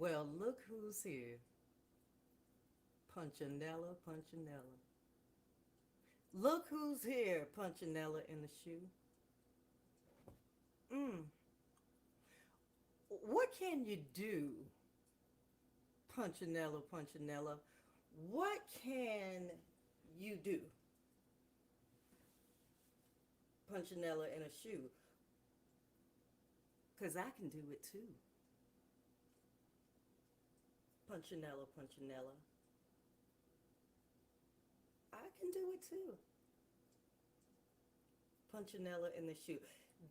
Well, look who's here. Punchinella, Punchinella. Look who's here, Punchinella in the shoe. Mm. What can you do, Punchinella, Punchinella? What can you do, Punchinella in a shoe? Because I can do it too. Punchinella, Punchinella. I can do it too. Punchinella in the shoe.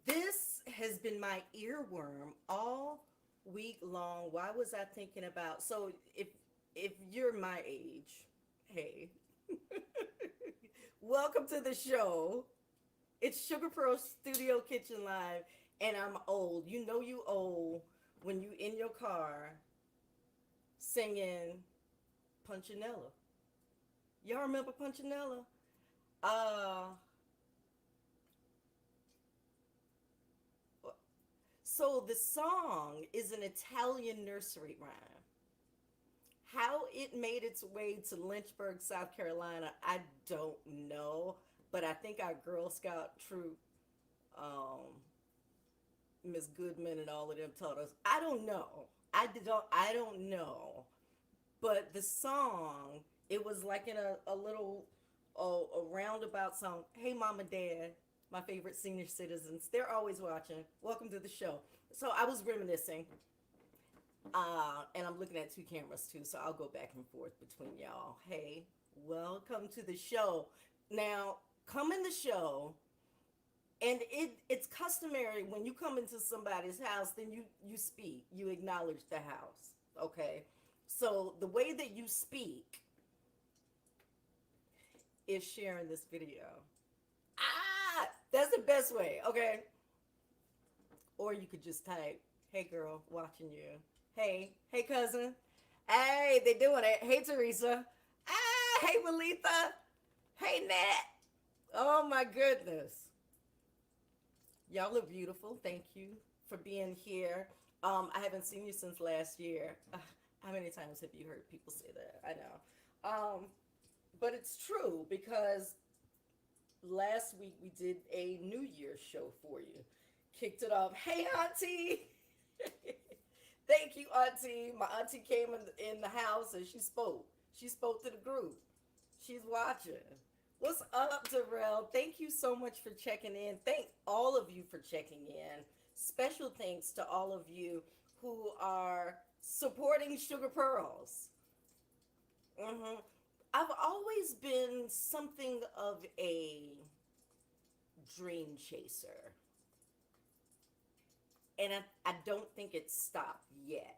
This has been my earworm all week long. Why was I thinking about? So if you're my age, hey, welcome to the show. It's Sugar Pearl Studio Kitchen Live, and I'm old. You know you old when you in your car singing Punchinella. Y'all remember Punchinella? Uh, so the song is an Italian nursery rhyme. How it made its way to Lynchburg, South Carolina, I don't know. But I think our Girl Scout troop, um, Miss Goodman and all of them taught us. I don't know. I don't know. But the song, it was like in a little a roundabout song. Hey, mom and dad, my favorite senior citizens. They're always watching. Welcome to the show. So I was reminiscing, and I'm looking at two cameras too, so I'll go back and forth between y'all. Hey, welcome to the show. Now, come in the show, and it's customary when you come into somebody's house, then you speak, you acknowledge the house. Okay, so the way that you speak is sharing this video. That's the best way. Okay, or you could just type, "Hey girl, watching you." Hey cousin. Hey, they doing it. Hey Teresa. Hey Melitha. Hey Nat. Oh my goodness. Y'all look beautiful. Thank you for being here. I haven't seen you since last year. How many times have you heard people say that? I know. But it's true because last week we did a New Year's show for you. Kicked it off. Hey, Auntie. Thank you, Auntie. My auntie came in the house and she spoke. She spoke to the group. She's watching. What's up, Darrell? Thank you so much for checking in. Thank all of you for checking in. Special thanks to all of you who are supporting Sugar Pearls. hmm I've always been something of a dream chaser, and I don't think it's stopped yet.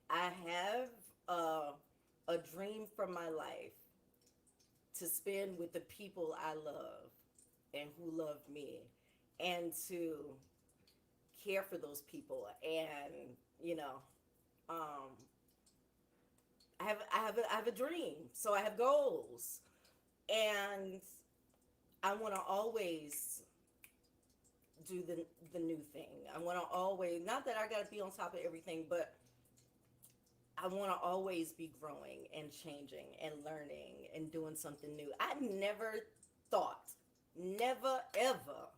I have a dream from my life to spend with the people I love and who love me, and to care for those people. And you know, um, I have a dream, so I have goals, and I want to always do the new thing. I want to always, not that I got to be on top of everything, but I want to always be growing and changing and learning and doing something new. I never thought, never ever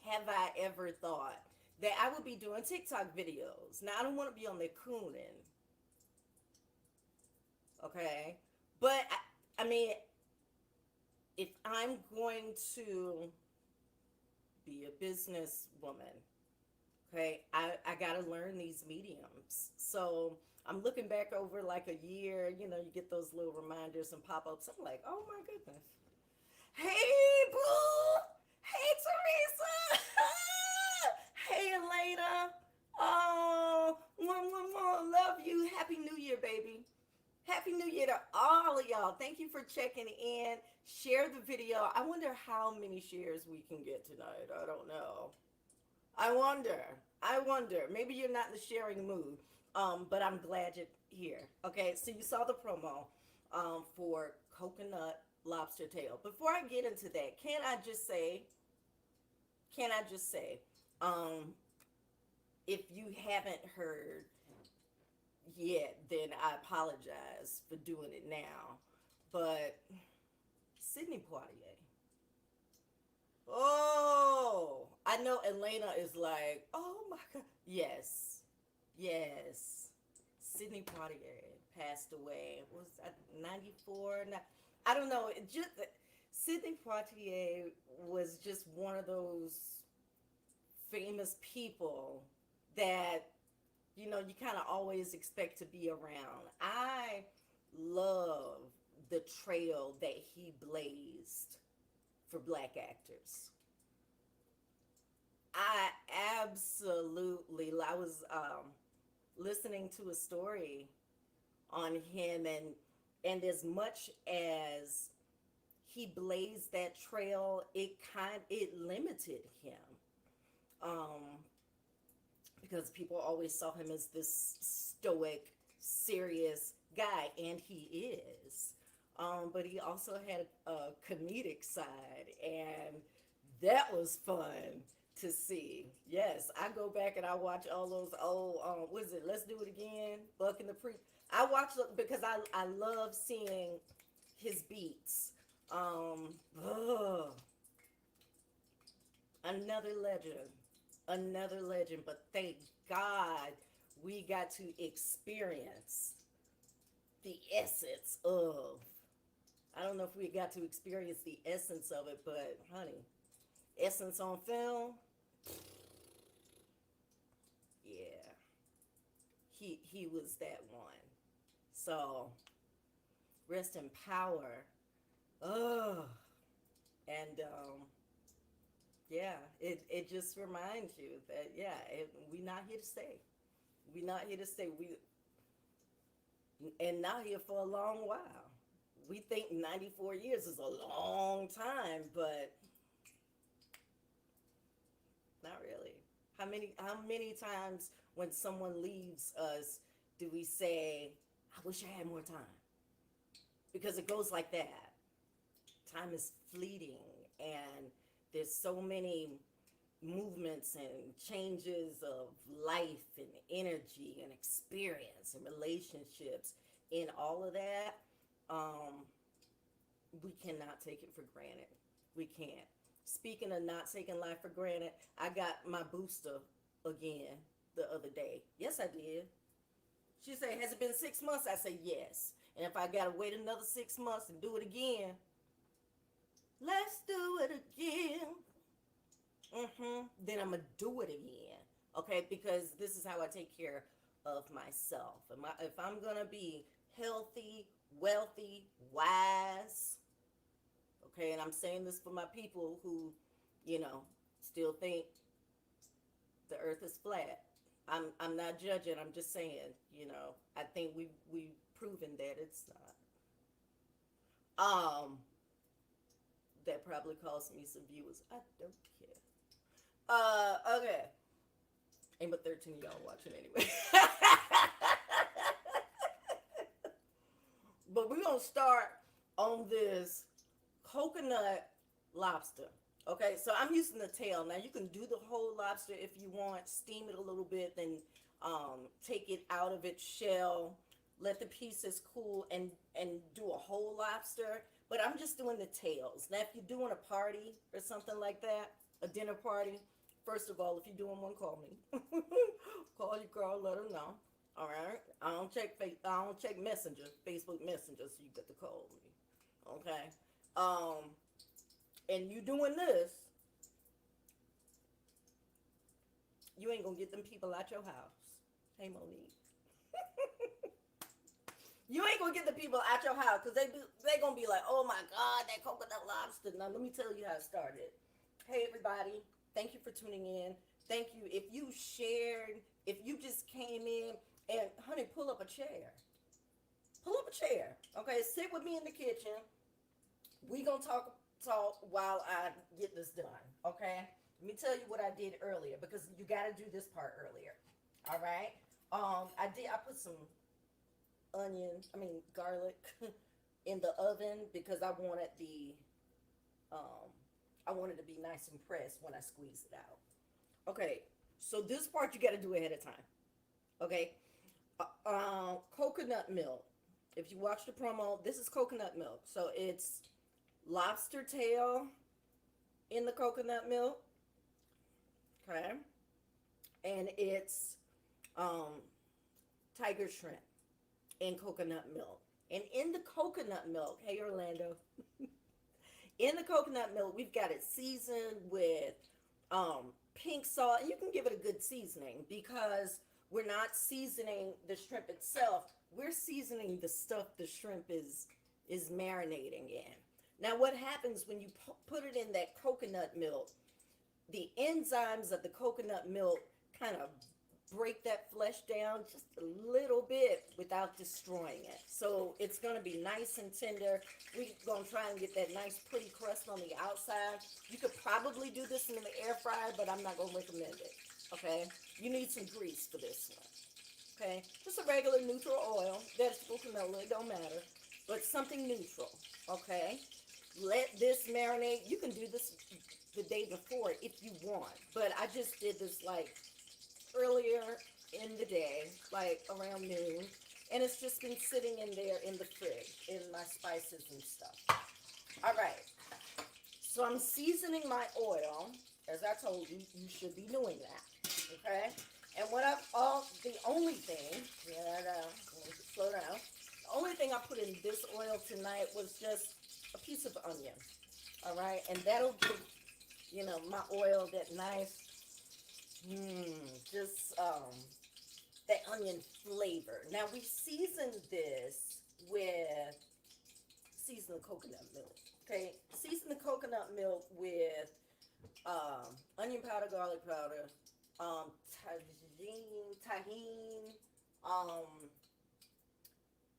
have I ever thought that I would be doing TikTok videos. Now, I don't want to be on there cooning, okay? But, I mean, if I'm going to be a businesswoman, okay, I got to learn these mediums. So I'm looking back over like a year, you get those little reminders and pop ups. I'm like, oh my goodness. Hey, Boo! Hey, Teresa! Hey, Elena! Oh, love you. Happy New Year, baby. Happy New Year to all of y'all. Thank you for checking in. Share the video. I wonder how many shares we can get tonight. I don't know. I wonder. I wonder. Maybe you're not in the sharing mood, but I'm glad you're here. Okay, so you saw the promo for coconut lobster tail. Before I get into that, can I just say, um, if you haven't heard, yet, then I apologize for doing it now. But Sydney Poitier. Oh, I know Elena is like, oh my God. Yes, yes. Sydney Poitier passed away. Was that 94? I don't know. It just Sydney Poitier was just one of those famous people that you kind of always expect to be around. I love the trail that he blazed for black actors. I absolutely, I was listening to a story on him, and as much as he blazed that trail, it limited him. Um, because people always saw him as this stoic, serious guy, and he is. But he also had a comedic side, and that was fun to see. Yes, I go back and I watch all those old, what is it? Let's Do It Again, Buck and the Pre. I watch because I love seeing his beats. Um, ugh, another legend, another legend. But thank God we got to experience the essence of. I don't know if we got to experience the essence of it, but honey, essence on film, yeah, he was that one. So rest in power. Oh, and yeah, it just reminds you that yeah, we not here to stay. We not here to stay. We and not here for a long while. We think 94 years is a long time, but not really. How many times when someone leaves us do we say, I wish I had more time? Because it goes like that. Time is fleeting, and there's so many movements and changes of life and energy and experience and relationships in all of that. um, we cannot take it for granted. We can't. Speaking of not taking life for granted, I got my booster again the other day. Yes, I did. She said, has it been 6 months? I said, yes. And if I gotta wait another 6 months and do it again, let's do it again. Then I'm gonna do it again. Okay, because this is how I take care of myself. If I'm gonna be healthy, wealthy, wise, okay, and I'm saying this for my people who, you know, still think the earth is flat. I'm not judging. I'm just saying, I think we proven that it's not. That probably cost me some viewers. I don't care. Okay. Ain't but 13 of y'all watching anyway. But we're gonna start on this coconut lobster. Okay, so I'm using the tail. Now you can do the whole lobster if you want, steam it a little bit, then take it out of its shell, let the pieces cool, and do a whole lobster. But I'm just doing the tails. Now if you're doing a party or something like that, a dinner party, first of all, if you're doing one, call me. Call your girl, let her know. All right, I don't check Messenger, Facebook Messenger, so you got to call me. Okay, um, and you doing this, you ain't gonna get them people out your house. Hey Monique, you ain't gonna get the people out your house because they gonna be like, oh my God, that coconut lobster. Now let me tell you how it started. Hey everybody, thank you for tuning in. Thank you. If you shared, if you just came in, and honey, pull up a chair. Pull up a chair. Okay, sit with me in the kitchen. We gonna talk while I get this done. Okay. Let me tell you what I did earlier because you got to do this part earlier. All right. I put some garlic in the oven because um, I wanted to be nice and pressed when I squeeze it out. Okay. So this part you got to do ahead of time. Okay. Coconut milk. If you watch the promo, this is coconut milk. So it's lobster tail in the coconut milk, okay, and it's um, tiger shrimp in coconut milk. And in the coconut milk, hey Orlando, in the coconut milk, we've got it seasoned with pink salt, and you can give it a good seasoning because we're not seasoning the shrimp itself. We're seasoning the stuff the shrimp is marinating in. Now, what happens when you put it in that coconut milk? The enzymes of the coconut milk kind of break that flesh down just a little bit without destroying it. So it's going to be nice and tender. We're going to try and get that nice pretty crust on the outside. You could probably do this in the air fryer, but I'm not going to recommend it. Okay? You need some grease for this one. Okay? Just a regular neutral oil, vegetable, canola, it don't matter. But something neutral. Okay? Let this marinate. You can do this the day before if you want. But I just did this like earlier in the day, like around noon, and it's just been sitting in there in the fridge in my spices and stuff. All right, so I'm seasoning my oil. As I told you, you should be doing that. Okay, and the only thing, slow down. The only thing I put in this oil tonight was just a piece of onion. All right, and that'll give my oil that nice just that onion flavor. Now we seasoned this with seasoned coconut milk. Okay, season the coconut milk with onion powder, garlic powder, tahine,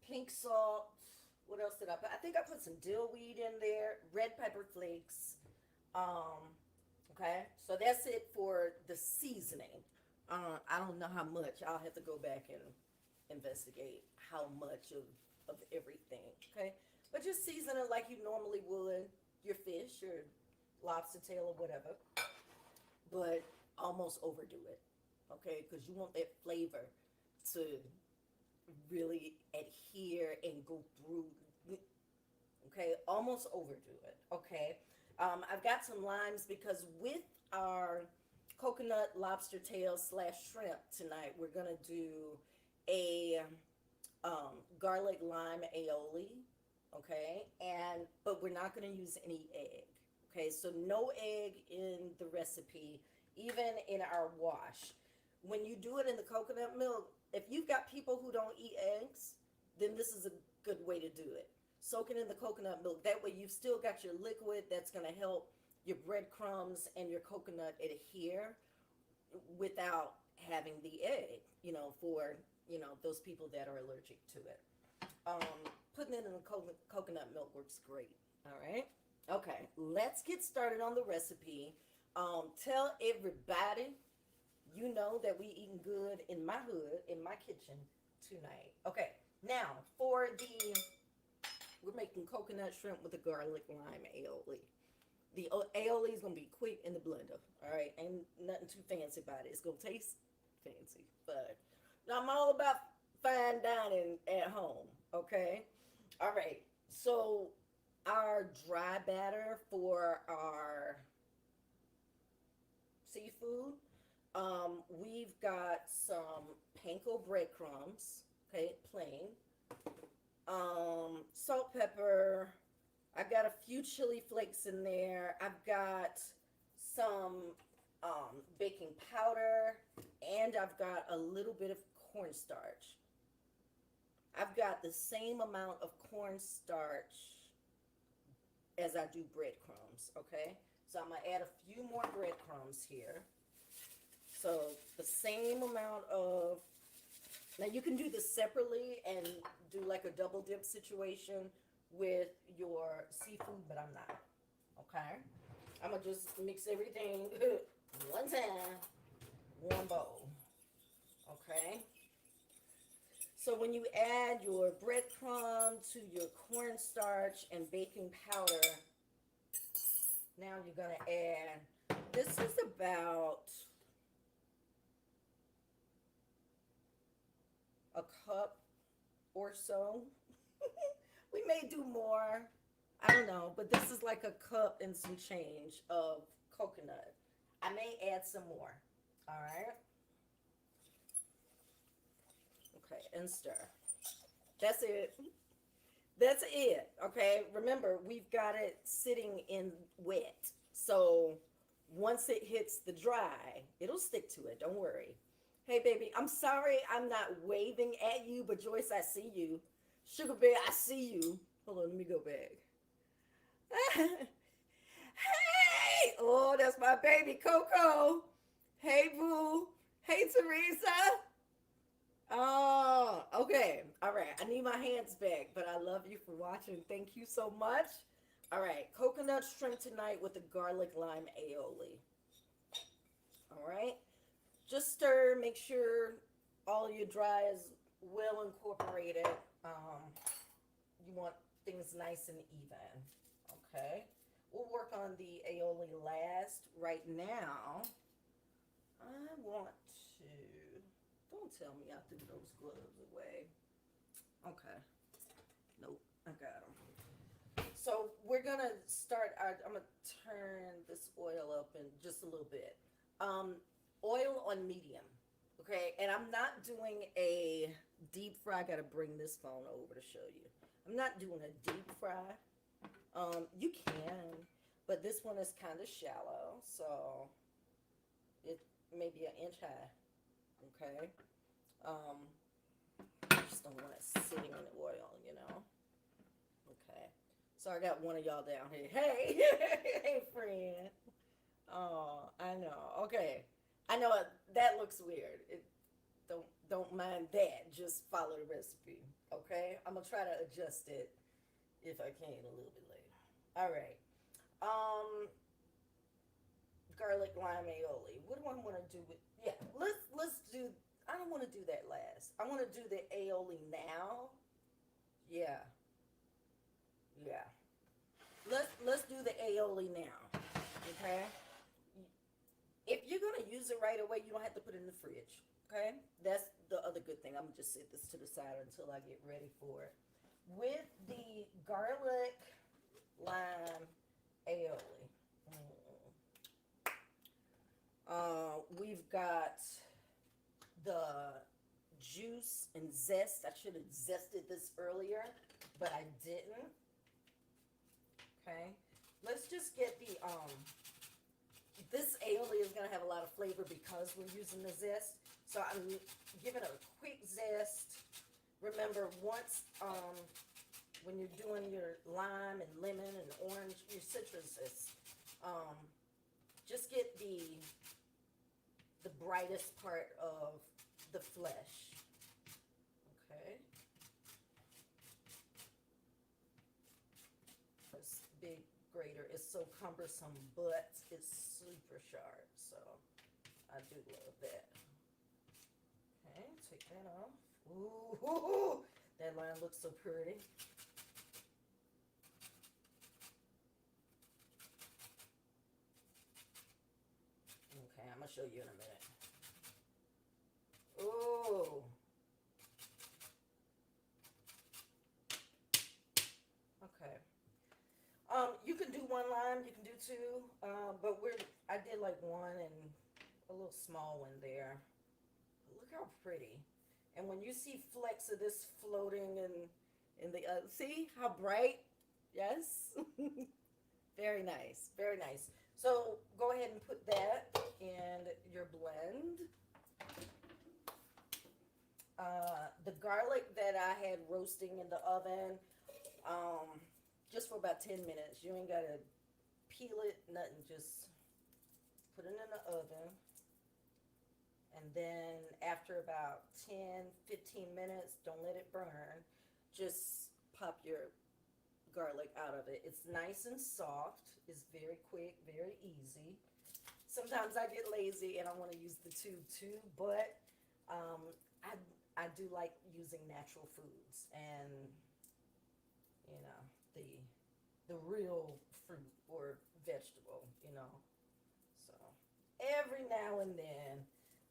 pink salt. What else did I put? I think I put some dill weed in there, red pepper flakes. Okay, so that's it for the seasoning. I don't know how much. I'll have to go back and investigate how much of everything. Okay, but just season it like you normally would your fish or lobster tail or whatever. But almost overdo it. Okay, because you want that flavor to really adhere and go through. Okay, almost overdo it. Okay, I've got some limes because with our coconut lobster tail slash shrimp tonight, we're gonna do a garlic lime aioli. Okay, but we're not gonna use any egg. Okay, so no egg in the recipe, even in our wash. When you do it in the coconut milk, if you've got people who don't eat eggs, then this is a good way to do it. Soak it in the coconut milk. That way you've still got your liquid that's going to help your breadcrumbs and your coconut adhere without having the egg, for, those people that are allergic to it. Putting it in the coconut milk works great. All right. Okay, let's get started on the recipe. Tell everybody that we eating good in my hood, in my kitchen tonight. Okay, now we're making coconut shrimp with a garlic lime aioli. The aioli is gonna be quick in the blender. All right, ain't nothing too fancy about it. It's gonna taste fancy, but I'm all about fine dining at home. Okay, all right. So our dry batter for our seafood. We've got some panko breadcrumbs, okay, plain. Salt, pepper. I've got a few chili flakes in there. I've got some baking powder, and I've got a little bit of cornstarch. I've got the same amount of cornstarch as I do breadcrumbs, okay? So I'm gonna add a few more breadcrumbs here. So the same amount of, now you can do this separately and do like a double dip situation with your seafood, but I'm not, okay? I'm gonna just mix everything one time, one bowl, okay? So when you add your breadcrumb to your cornstarch and baking powder, now you're gonna add, this is about a cup or so. We may do more. I don't know, but this is like a cup and some change of coconut. I may add some more. All right. Okay, and stir. That's it. That's it. Okay. Remember, we've got it sitting in wet. So once it hits the dry, it'll stick to it. Don't worry. Hey, baby, I'm sorry I'm not waving at you, but Joyce, I see you. Sugar Bear, I see you. Hold on, let me go back. Hey! Oh, that's my baby Coco. Hey, Boo. Hey, Teresa. Oh, okay. All right. I need my hands back, but I love you for watching. Thank you so much. All right. Coconut shrimp tonight with the garlic lime aioli. All right. Just stir. Make sure all your dry is well incorporated. You want things nice and even. Okay. We'll work on the aioli last. Right now, I want to. Don't tell me I threw those gloves away. Okay. Nope, I got them. So we're gonna start. I'm gonna turn this oil up in just a little bit. Oil on medium. Okay, and I'm not doing a deep fry. I gotta bring this phone over to show you. I'm not doing a deep fry. You can, but this one is kind of shallow, so it may be an inch high. Okay. I just don't want it sitting in the oil, you know. Okay. So I got one of y'all down here. Hey, hey, friend. Oh, I know. Okay. I know that looks weird. Don't mind that. Just follow the recipe. Okay. I'm gonna try to adjust it if I can a little bit later. All right. Garlic lime aioli. What do I want to do with? Yeah. Let's do. I don't want to do that last. I want to do the aioli now. Yeah. Yeah. Let's do the aioli now. Okay. If you're gonna use it right away, you don't have to put it in the fridge. Okay. That's the other good thing. I'm gonna just set this to the side until I get ready for it. With the garlic lime aioli. We've got the juice and zest. I should have zested this earlier, but I didn't. Okay. Let's just get the this aioli is gonna have a lot of flavor because we're using the zest. So I'm giving it a quick zest. Remember, once when you're doing your lime and lemon and orange, your citruses, just get the brightest part of the flesh. Okay. This big grater is so cumbersome, but it's super sharp, so I do love that. Okay, take that off. Ooh, that line looks so pretty. Okay, I'm gonna show you in a minute. Ooh. Okay. You can do one line, you can do two, but I did like one and a little small one there. But look how pretty. And when you see flecks of this floating in the, see how bright? Yes? Very nice, very nice. So go ahead and put that in your blend. The garlic that I had roasting in the oven, just for about 10 minutes. You ain't gotta peel it, nothing, just put it in the oven. And then after about 10-15 minutes, don't let it burn, just pop your garlic out of it. It's nice and soft. It's very quick, very easy. Sometimes I get lazy and I want to use the tube too, but I do like using natural foods and the real fruit or vegetable, so every now and then.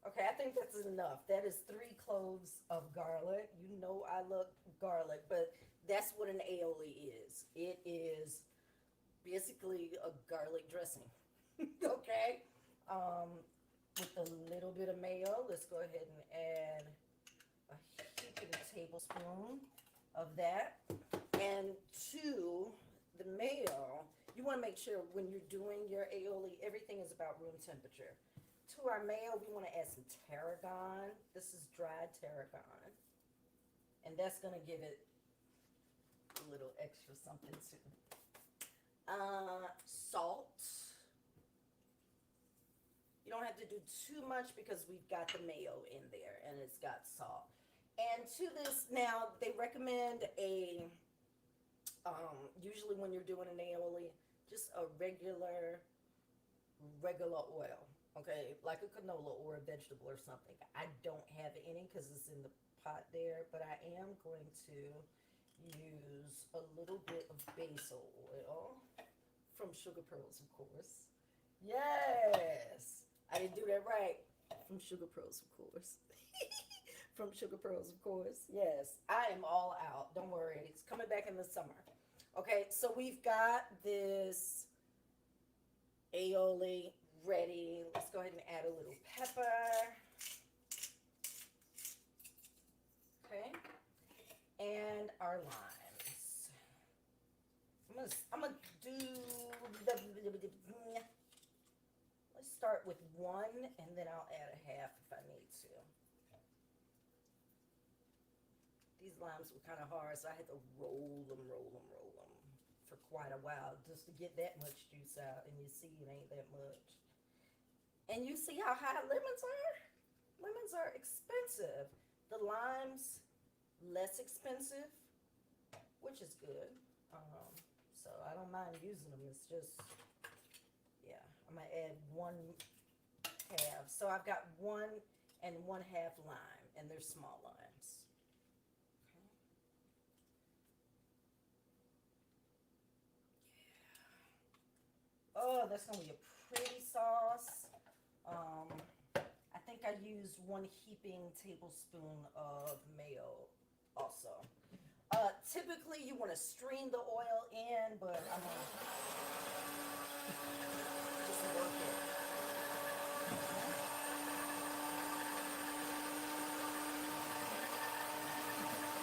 Okay, I think that's enough. That is 3 cloves of garlic. You know I love garlic, but that's what an aioli is. It is basically a garlic dressing. Okay? Um, with a little bit of mayo, let's go ahead and add a heaping tablespoon of that. And to the mayo, you want to make sure when you're doing your aioli, everything is about room temperature. To our mayo, we want to add some tarragon. This is dried tarragon. And that's going to give it a little extra something too. Salt. You don't have to do too much because we've got the mayo in there and it's got salt. And to this, now they recommend usually when you're doing an aioli, just a regular oil. Okay, like a canola or a vegetable or something. I don't have any because it's in the pot there, but I am going to use a little bit of basil oil from SugarPearls, of course. Yes, I didn't do that right. From SugarPearls, of course. From SugarPearls, of course. Yes, I am all out. Don't worry, it's coming back in the summer. Okay, so we've got this aioli ready. Let's go ahead and add a little pepper. Okay, and our limes. I'm gonna do the. Let's start with one, and then I'll add a half if I need to. These limes were kind of hard, so I had to roll them for quite a while just to get that much juice out. And you see, it ain't that much. And you see how high lemons are? Lemons are expensive. The limes, less expensive, which is good. So I don't mind using them. It's just, yeah, I'm gonna add 1/2. So I've got 1 1/2 lime, and they're small limes. Okay. Yeah. Oh, that's gonna be a pretty sauce. I think I used 1 heaping tablespoon of mayo also. Typically you want to stream the oil in, but I'm gonna just work it.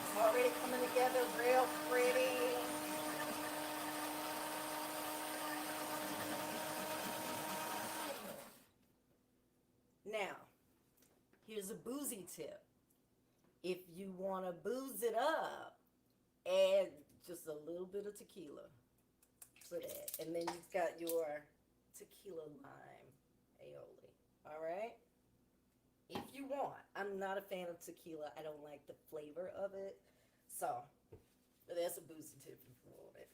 It's already coming together real pretty. Now, here's a boozy tip. If you want to booze it up, add just a little bit of tequila for that. And then you've got your tequila lime aioli. All right? If you want. I'm not a fan of tequila. I don't like the flavor of it. So, that's a boozy tip if you want it.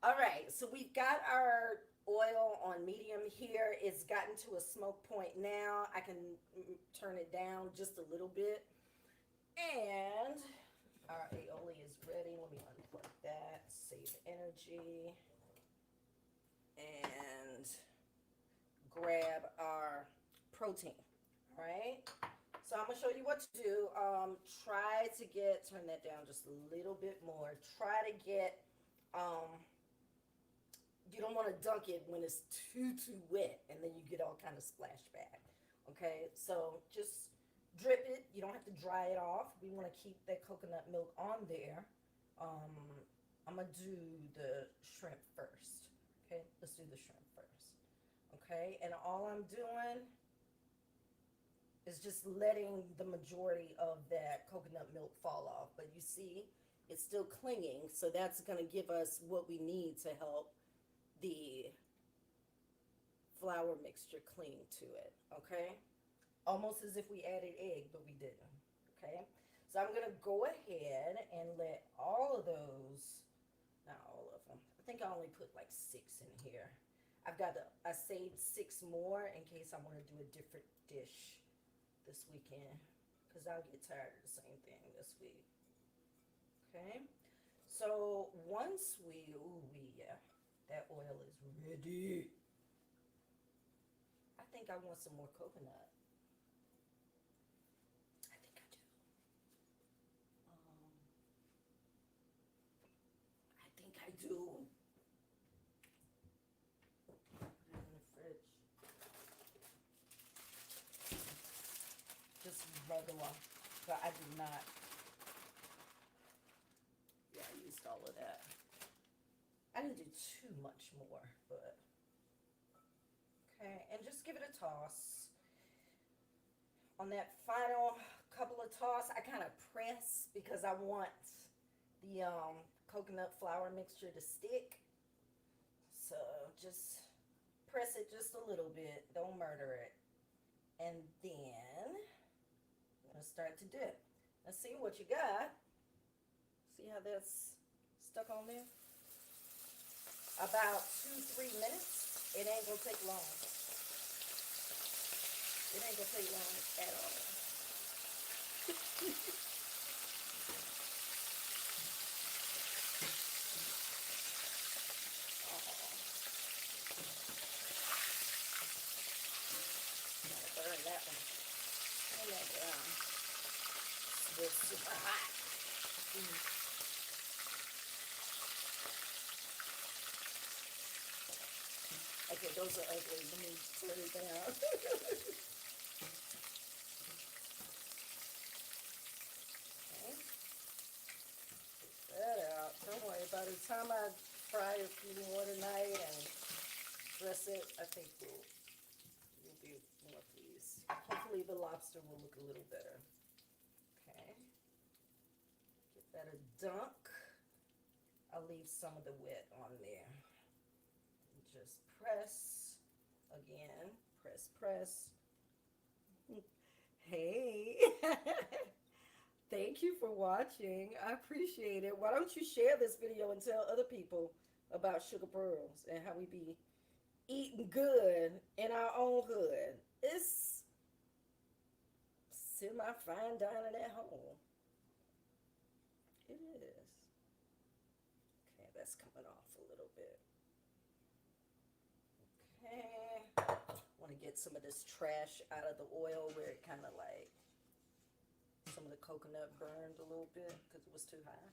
All right, so we've got our oil on medium here. It's gotten to a smoke point now. I can turn it down just a little bit. And our aioli is ready. Let me unplug that, save energy, and grab our protein. All right. So I'm gonna show you what to do. Try to turn that down just a little bit more. Try to get, you don't want to dunk it when it's too wet, and then you get all kind of splashback. Okay, so just drip it. You don't have to dry it off. We want to keep that coconut milk on there. I'm gonna do the shrimp first. Okay, let's do the shrimp first. Okay, and all I'm doing is just letting the majority of that coconut milk fall off. But you see, it's still clinging, so that's gonna give us what we need to help the flour mixture cling to it. Okay, almost as if we added egg, but we didn't. Okay, so I'm gonna go ahead and let all of those, not all of them, I think I only put like 6 in here. I saved 6 more in case I want to do a different dish this weekend, because I'll get tired of the same thing this week. Okay, so once yeah, that oil is ready. I think I want some more coconut. I do. Put it in the fridge. Just regular, but I do not. Yeah, I used all of that. I didn't do too much more, but okay. And just give it a toss. On that final couple of toss, I kind of press because I want the coconut flour mixture to stick. So just press it just a little bit. Don't murder it. And then I'm going to start to dip. Let's see what you got. See how that's stuck on there? About 2-3 minutes. It ain't going to take long. It ain't gonna take long at all. Gotta burn that one. Turn that down. It's super hot. Okay, those are ugly. Let me turn it down. Don't worry, by the time I fry a few more tonight and dress it, I think you'll be more pleased. Hopefully the lobster will look a little better. Okay. Give that a dunk. I'll leave some of the wet on there. And just press again. Press, press. Hey. Thank you for watching. I appreciate it. Why don't you share this video and tell other people about Sugar Pearls and how we be eating good in our own hood. It's semi-fine dining at home. It is. Okay, that's coming off a little bit. Okay. Want to get some of this trash out of the oil where it kind of like some of the coconut burned a little bit because it was too high.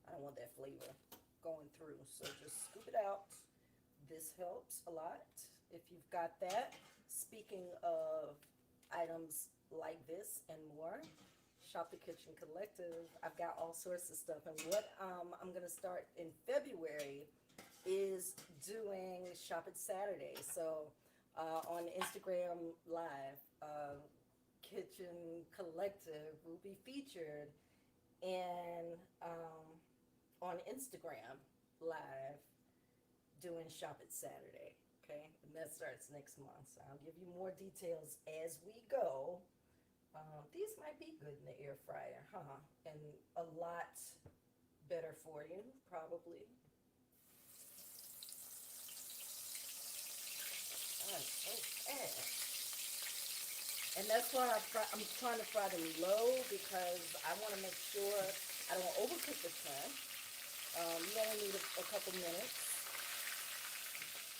I don't want that flavor going through, so just scoop it out. This helps a lot if you've got that. Speaking of items like this and more, Shop the Kitchen Collective. I've got all sorts of stuff, and what I'm gonna start in February is doing Shop It Saturday. So on Instagram Live, Kitchen Collective will be featured in on Instagram Live doing Shop It Saturday. Okay, and that starts next month. So I'll give you more details as we go. These might be good in the air fryer, huh? And a lot better for you, probably. Okay. And that's why I'm trying to fry them low, because I want to make sure I don't overcook the shrimp. You only need a couple minutes.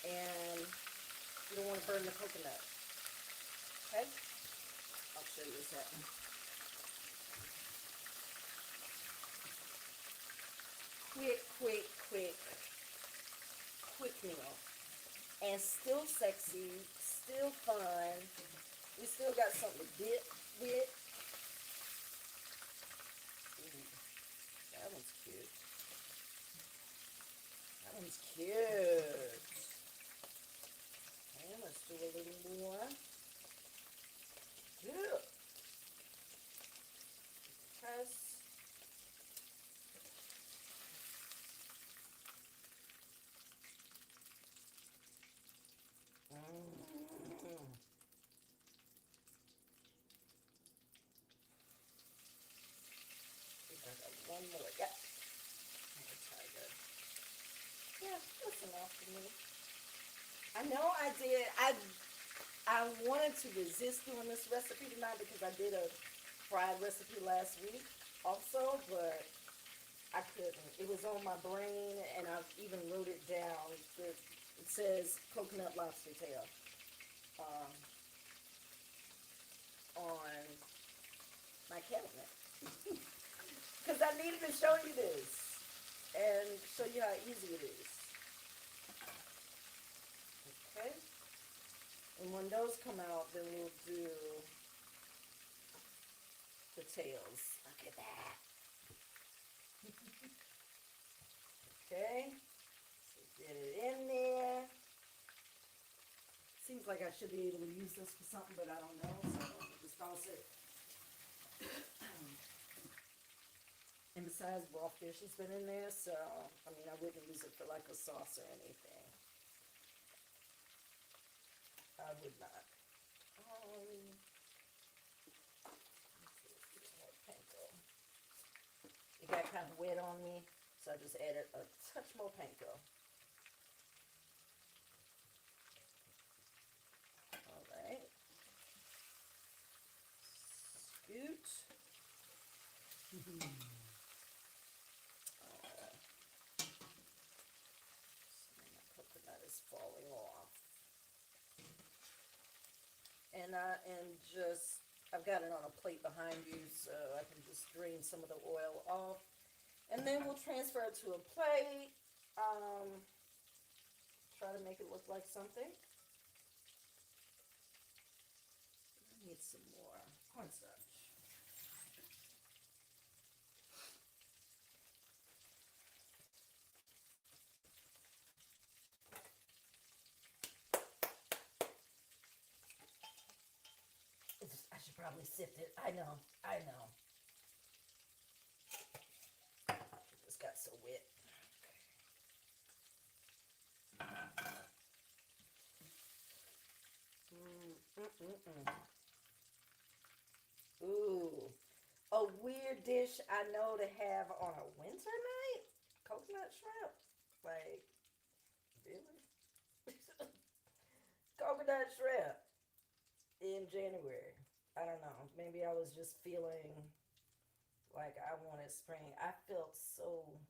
And you don't want to burn the coconut. Okay? I'll show you this happening. Quick meal. And still sexy, still fun. We still got something to dip with. Ooh, that one's cute. That one's cute. Okay, let's do a little more. Yeah. Press. One more, yeah. That's how good. Yeah, that's enough for me. I know I did. I wanted to resist doing this recipe tonight because I did a fried recipe last week also, but I couldn't. It was on my brain, and I even wrote it down. It says coconut lobster tail on my cabinet. Because I needed to show you this. And show you how easy it is. Okay. And when those come out, then we'll do the tails. Look at that. Okay. So get it in there. Seems like I should be able to use this for something, but I don't know. So I'm just toss it. And besides, raw fish has been in there, so I mean, I wouldn't use it for like a sauce or anything. I would not. Panko. It got kind of wet on me, so I just added a touch more panko. All right. Scoot. My coconut is falling off. And I've got it on a plate behind you, so I can just drain some of the oil off. And then we'll transfer it to a plate. Try to make it look like something. I need some more cornstarch. I should probably sift it. I know. It just got so wet. Ooh. A weird dish I know to have on a winter night? Coconut shrimp? Like, really? Coconut shrimp in January. I don't know. Maybe I was just feeling like I wanted spring. I felt so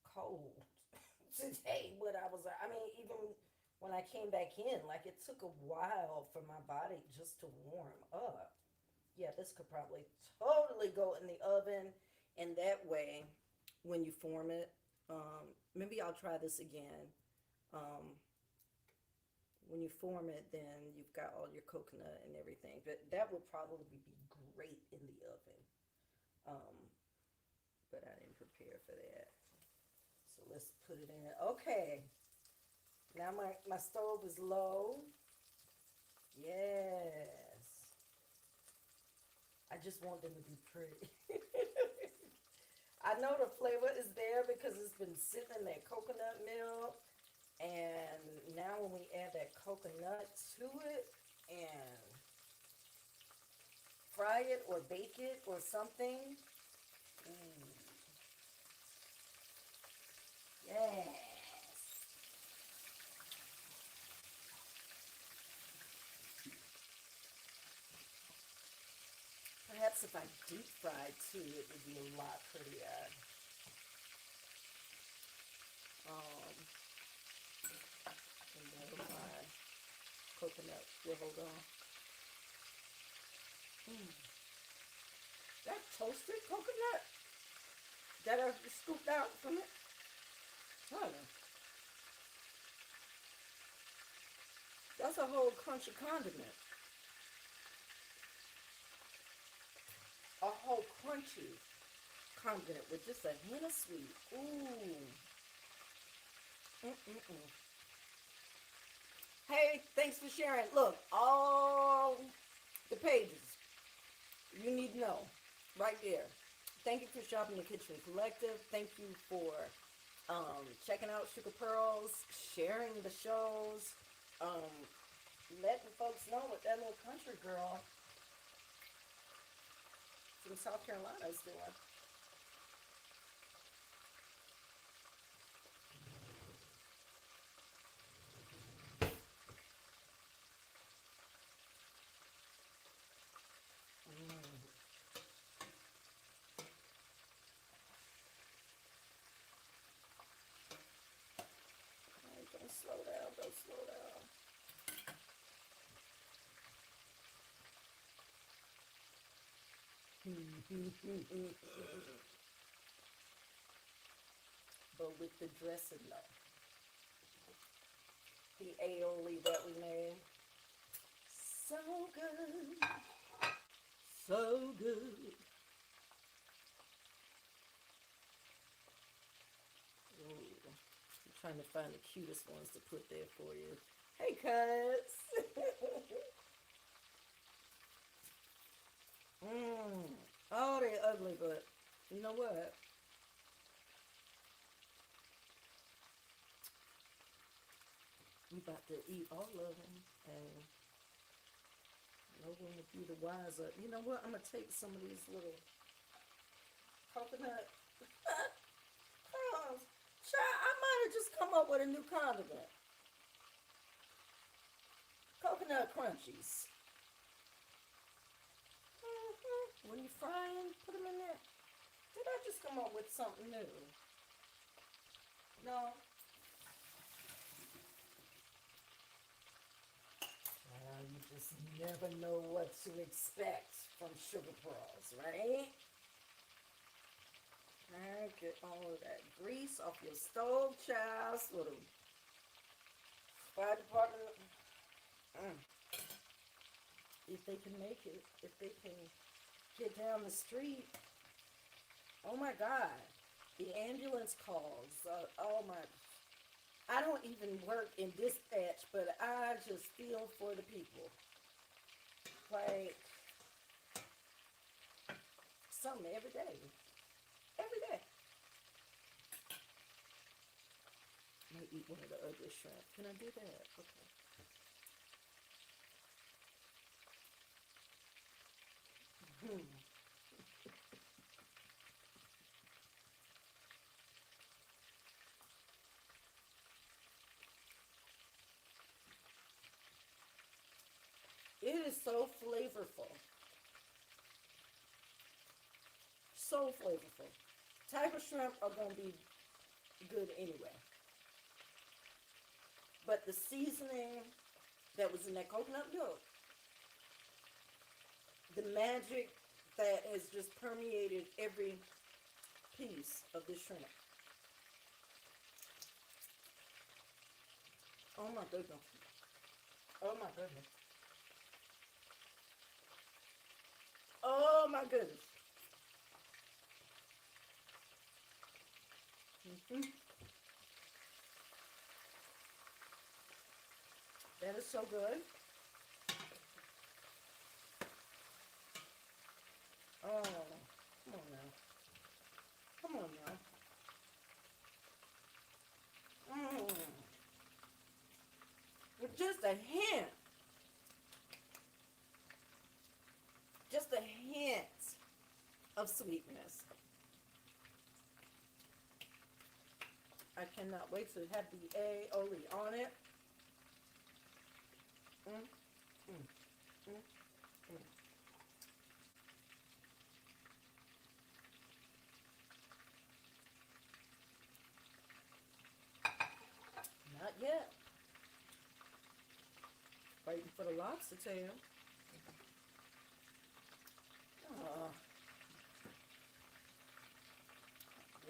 cold today, but I mean, even when I came back in, like it took a while for my body just to warm up. Yeah, this could probably totally go in the oven, and that way, when you form it, maybe I'll try this again. Um, when you form it, then you've got all your coconut and everything. But that would probably be great in the oven. Um, but I didn't prepare for that. So let's put it in. Okay. Now my stove is low. Yes. I just want them to be pretty. I know the flavor is there because it's been sitting in that coconut milk. And now when we add that coconut to it and fry it or bake it or something. Yes. Perhaps if I deep fried too, it would be a lot prettier. And then my coconut will hold on. That toasted coconut that I scooped out from it. Honey, that's a whole crunchy condiment. A whole crunchy condiment with just a hint of sweet. Ooh. Mm-mm-mm. Hey, thanks for sharing. Look, all the pages you need to know right there. Thank you for shopping the Kitchen Collective. Thank you for checking out Sugar Pearls, sharing the shows, letting folks know what that little country girl from South Carolina is doing. Right, don't slow down, don't slow down. go with the dressing though. The aioli that we made. So good. So good. Ooh, I'm trying to find the cutest ones to put there for you. Hey, cuz. Oh, they're ugly, but you know what? We about to eat all of them, and no one will be the wiser. You know what? I'm gonna take some of these little coconut crumbs. Child, I might have just come up with a new condiment. Coconut crunchies. When you're frying, put them in there. Did I just come up with something new? No. You just never know what to expect from SugarPearls, right? Alright, get all of that grease off your stove, child. So the fire department, if they can make it, if they can get down the street, oh my God, the ambulance calls, oh my, I don't even work in dispatch, but I just feel for the people. Like, something every day. Every day. I'm going to eat one of the ugly shrimp. Can I do that? Okay. It is so flavorful. So flavorful. Tiger shrimp are going to be good anyway. But the seasoning that was in that coconut milk, the magic that has just permeated every piece of the shrimp. Oh my goodness. Oh my goodness. Oh my goodness. That is so good. Oh, come on now. Come on now. With just a hint of sweetness. I cannot wait to have the aioli on it. Mm, mm, mm, mm. Not yet. Waiting for the lobster tail. Oh,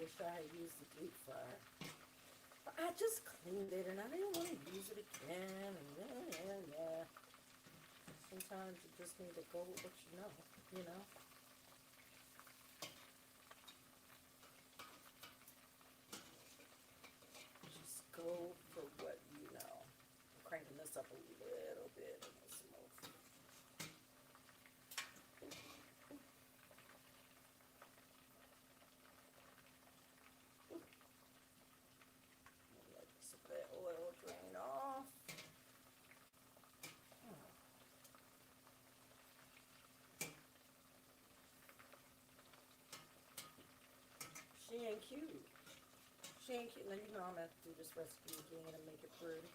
wish I had used the deep fryer. But I just cleaned it and I didn't want to use it again. And yeah. Sometimes you just need to go with what you know, you know? Just go for what you know. I'm cranking this up a little bit in the smoke. Let some of that oil drain off. She ain't cute. She ain't cute. Now you know I'm gonna have to do this recipe again and make it pretty.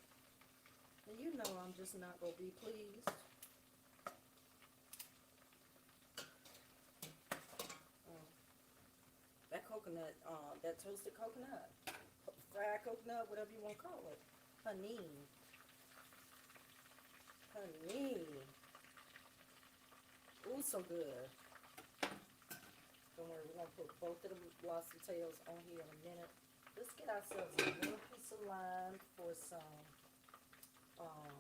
And you know I'm just not gonna be pleased. That coconut, that toasted coconut, fried coconut, whatever you want to call it. Honey. Honey. Ooh, so good. Don't worry, we're going to put both of them lobster tails on here in a minute. Let's get ourselves a little piece of lime for some, um,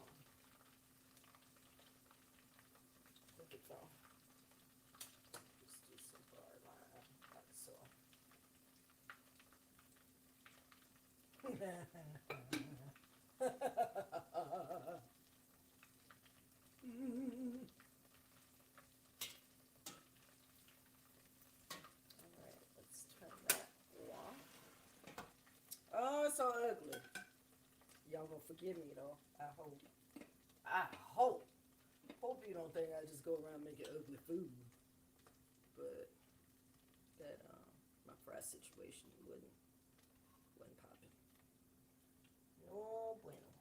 look at them. Let's do some bar lime, like so. Alright, let's turn that off. Oh, it's so ugly. Y'all gonna forgive me though. I hope. I hope. Hope you don't think I just go around making ugly food. But that my fry situation wasn't popping. No bueno.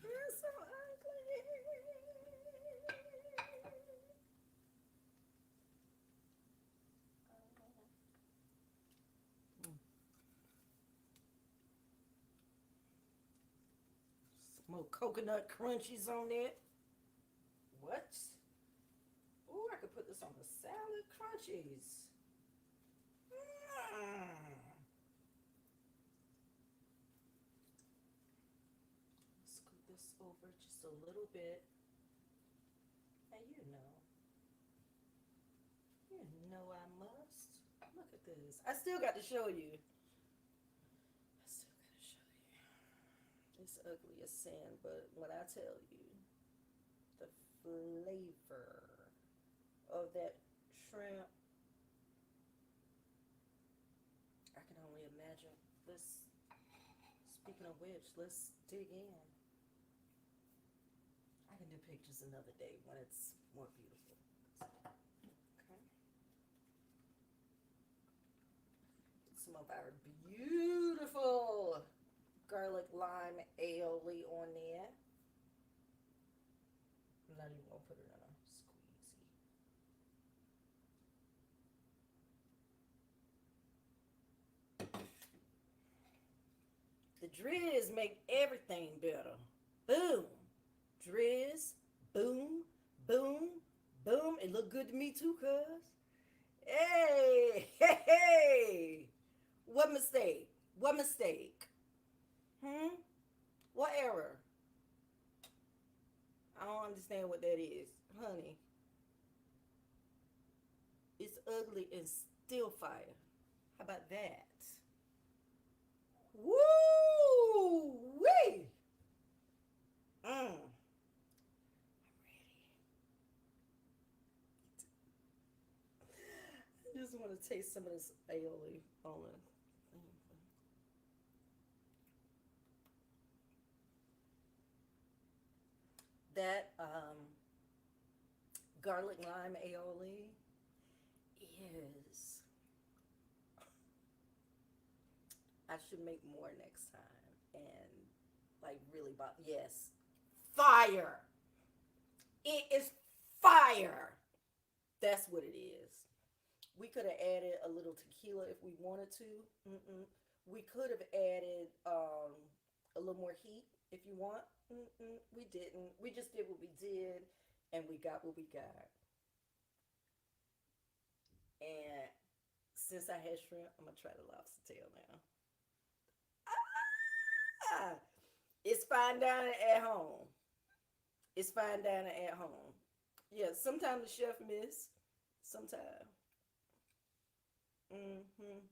You're so ugly. More coconut crunchies on it. What? Ooh, I could put this on the salad. Crunchies. Scoot this over just a little bit. And you know I must. Look at this. I still got to show you. It's ugly as sin, but when I tell you the flavor of that shrimp, I can only imagine. Speaking of which, let's dig in. I can do pictures another day when it's more beautiful. Okay. Get some of our beautiful garlic lime aioli on there. I'm not even gonna put it in a squeezy. The drizz make everything better. Boom. Drizz. Boom. Boom. Boom. It look good to me too, cuz. Hey. Hey. Hey. What mistake? What mistake? Hmm? What error? I don't understand what that is. Honey, it's ugly and still fire. How about that? Woo! Wee! I'm ready. I just want to taste some of this aioli on it. That garlic lime aioli is. I should make more next time and like really, yes, fire. It is fire. That's what it is. We could have added a little tequila if we wanted to. Mm-mm. We could have added a little more heat if you want. Mm-mm. We didn't. We just did what we did, and we got what we got. And since I had shrimp, I'm gonna try the lobster tail now. Ah! It's fine dining at home. It's fine dining at home. Yeah, sometimes the chef miss. Sometimes. Mm-hmm.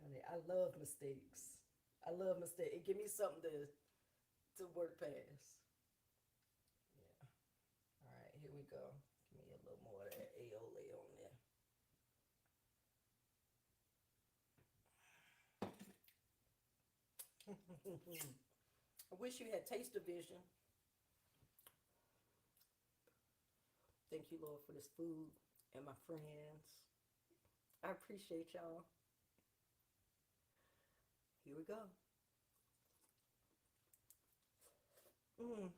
Honey, I love mistakes. I love mistakes. It give me something to work past. Yeah. All right, here we go. Give me a little more of that aioli on there. I wish you had taste of vision. Thank you, Lord, for this food and my friends. I appreciate y'all. Here we go. Mm.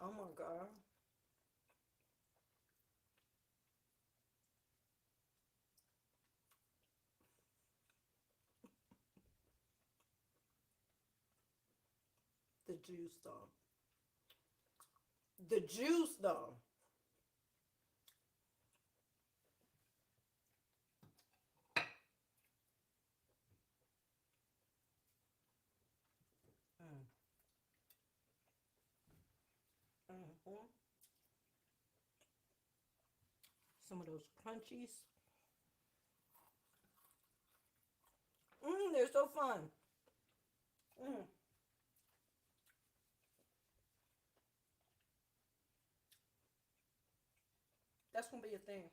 Oh my God. The juice though. The juice though. Mm. Mm-hmm. Some of those crunchies. They're so fun. Mm. That's gonna be a thing.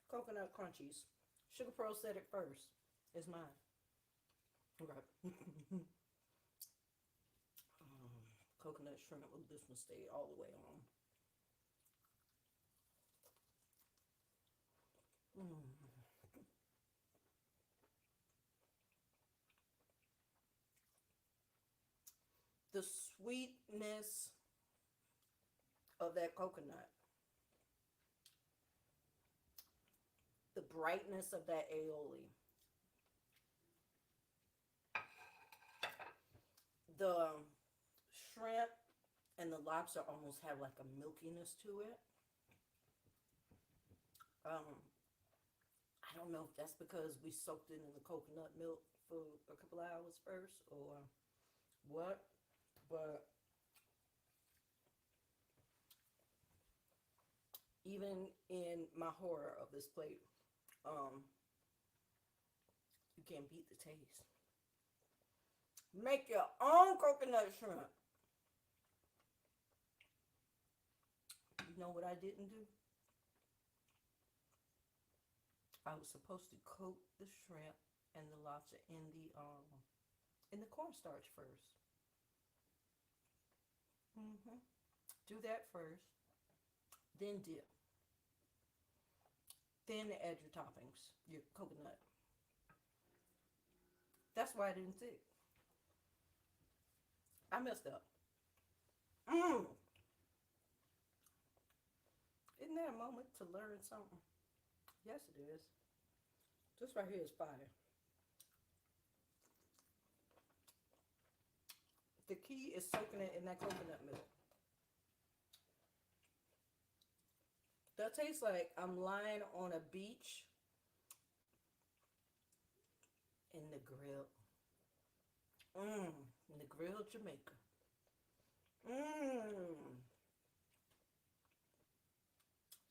Coconut crunchies. Sugar Pearl said it first. It's mine. Okay. Coconut shrimp with this one stay all the way on. Mm. The sweetness of that coconut, the brightness of that aioli, the shrimp and the lobster almost have like a milkiness to it. Um, I don't know if that's because we soaked it in the coconut milk for a couple hours first or what, but even in my horror of this plate, um, you can't beat the taste. Make your own coconut shrimp. You know what I didn't do? I was supposed to coat the shrimp and the lobster in the cornstarch first. Hmm. Do that first, then dip, then add your toppings, your coconut. That's why I didn't stick. I messed up. Mm. Isn't there a moment to learn something? Yes, it is. This right here is fire. The key is soaking it in that coconut milk. That tastes like I'm lying on a beach in the grill. Mmm. In the grill Jamaica. Mmm.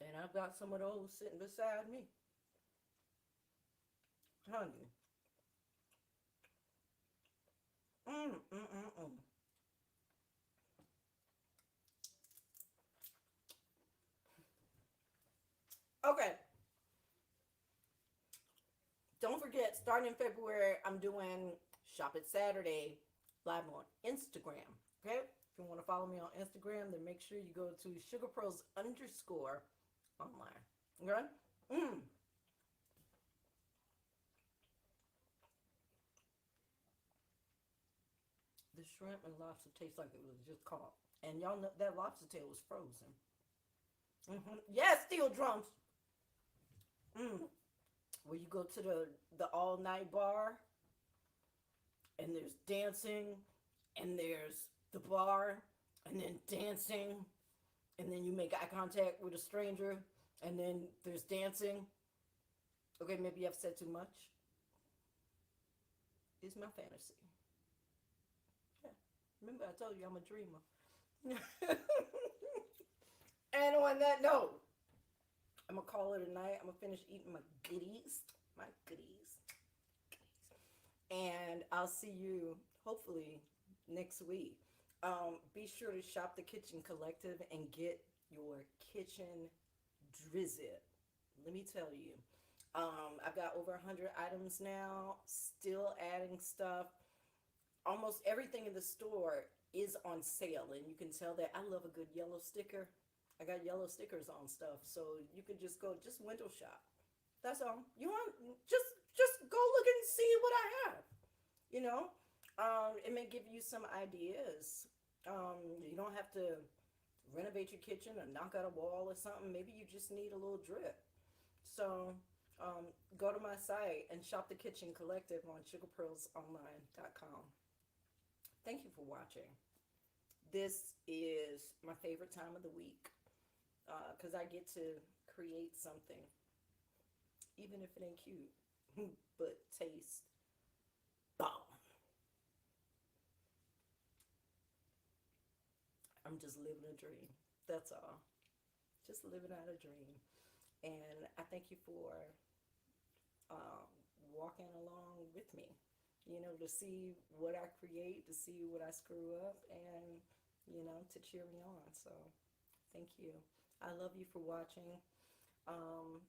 And I've got some of those sitting beside me. Honey. Mmm. Mmm. Mmm. Mm. Okay. Don't forget, starting in February, I'm doing Shop It Saturday live on Instagram. Okay? If you want to follow me on Instagram, then make sure you go to SugarPearls underscore online. Okay? Mmm. The shrimp and lobster tastes like it was just caught. And y'all know that lobster tail was frozen. Yes, steel drums. Mm. Where you go to the all night bar and there's dancing and there's the bar and then dancing and then you make eye contact with a stranger and then there's dancing. Okay, maybe I've said too much. It's my fantasy. Yeah. Remember, I told you I'm a dreamer. And on that note, I'm gonna call it a night. I'm gonna finish eating my goodies, my goodies, and I'll see you hopefully next week. Be sure to shop the Kitchen Collective and get your kitchen drizzy. Let me tell you, I've got over 100 items now. Still adding stuff. Almost everything in the store is on sale, and you can tell that I love a good yellow sticker. I got yellow stickers on stuff, so you can just go just window shop. That's all. You want just go look and see what I have. You know, it may give you some ideas. You don't have to renovate your kitchen or knock out a wall or something. Maybe you just need a little drip. So go to my site and shop the Kitchen Collective on sugarpearlsonline.com. Thank you for watching. This is my favorite time of the week because I get to create something, even if it ain't cute, but taste bomb. I'm just living a dream. That's all. Just living out a dream. And I thank you for um, walking along with me, to see what I create, to see what I screw up, and, to cheer me on. So thank you. I love you for watching. Um,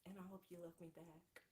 and I hope you love me back.